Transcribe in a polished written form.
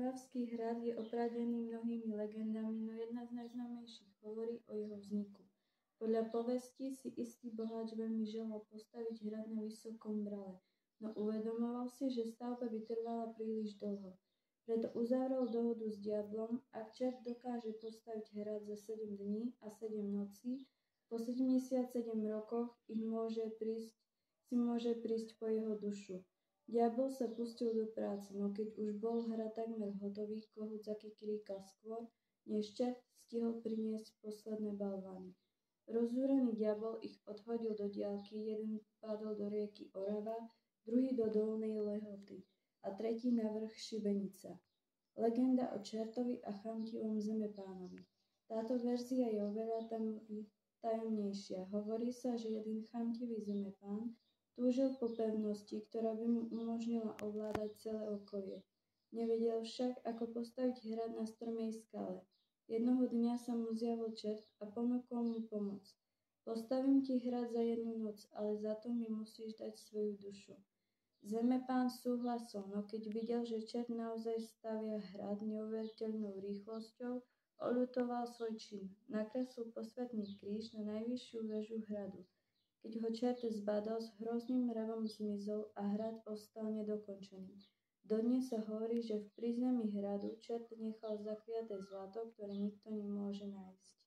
Moravský hrad je opradený mnohými legendami, no jedna z najznámejších hovorí o jeho vzniku. Podľa povesti si istý boháč veľmi želal postaviť hrad na vysokom brale, no uvedomoval si, že stavba by trvala príliš dlho. Preto uzavrel dohodu s diablom, ak čert dokáže postaviť hrad za 7 dní a 7 nocí, po 77 rokoch si môže prísť po jeho dušu. Diabol sa pustil do práce, no keď už bol hrad takmer hotový, kohút zakikríkal skôr, než čert stihol priniesť posledné balvany. Rozúrený diabol ich odhodil do diaľky, jeden padol do rieky Orava, druhý do Dolnej Lehoty a tretí na vrch Šibenica. Legenda o čertovi a chamtivom Zemepánovi. Táto verzia je oveľa tajomnejšia. Hovorí sa, že jeden chamtivý Zemepán túžil po pevnosti, ktorá by mu umožnila ovládať celé okolie. Nevedel však, ako postaviť hrad na strmej skale. Jednoho dňa sa mu zjavil čert a ponúkol mu pomoc. Postavím ti hrad za 1 noc, ale za to mi musíš dať svoju dušu. Zemepán súhlasil, no keď videl, že čert naozaj stavia hrad neuveriteľnou rýchlosťou, oľutoval svoj čin. Nakreslil posvätný kríž na najvyššiu väžu hradu. Keď ho čert zbadal, s hrozným revom zmizol a hrad ostal nedokončený. Dodnes sa hovorí, že v prízemí hradu čert nechal zakliaté zlato, ktoré nikto nemôže nájsť.